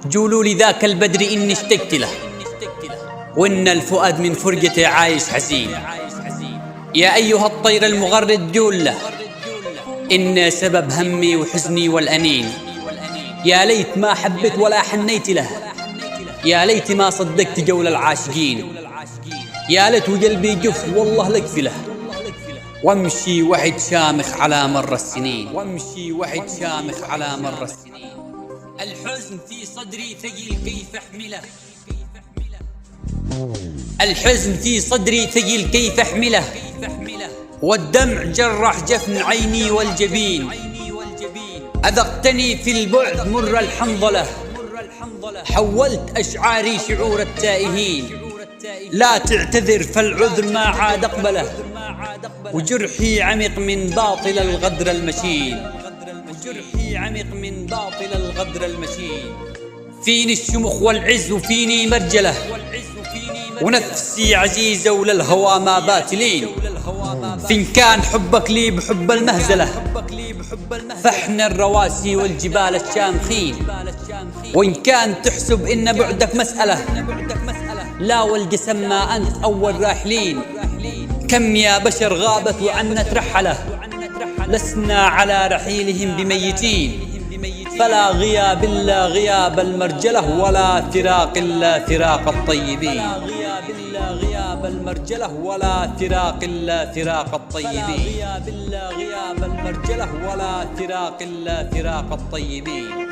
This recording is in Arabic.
جولوا لذاك البدر إني اشتقت له، وإن الفؤاد من فرقته عايش حزين. يا أيها الطير المغرد جول له، إن سبب همي وحزني والأنين. يا ليت ما حبيت ولا حنيت له، يا ليت ما صدقت جول العاشقين. يا ليت وقلبي جف والله لكفي له، وامشي وحد شامخ على مر السنين. وامشي وحد شامخ على مر السنين. الحزن في صدري ثقيل كيف احمله، الحزن في صدري ثقيل كيف احمله، والدمع جرح جفن عيني والجبين. أذقتني في البعد مر الحنظلة، حولت أشعاري شعور التائهين. لا تعتذر فالعذر ما عاد أقبله، وجرحي عمق من باطل الغدر المشين. وجرحي عمق من باطل الغدر المشين. فيني الشمخ والعز وفيني مرجله، ونفسي عزيزة وللهوى ما باتلين. فإن كان حبك لي بحب المهزلة، فاحنا الرواسي والجبال الشامخين. وإن كان تحسب إن بعدك مسألة، لا والقسم ما أنت أول راحلين. كم يا بشر غابت وعنت رحله، لسنا على رحيلهم بميتين. فلا غياب إلا غياب المرجلة، ولا فراق إلا فراق الطيبين. إلا غياب المرجلة، ولا فراق إلا فراق الطيبين. إلا غياب المرجلة، ولا فراق إلا فراق الطيبين.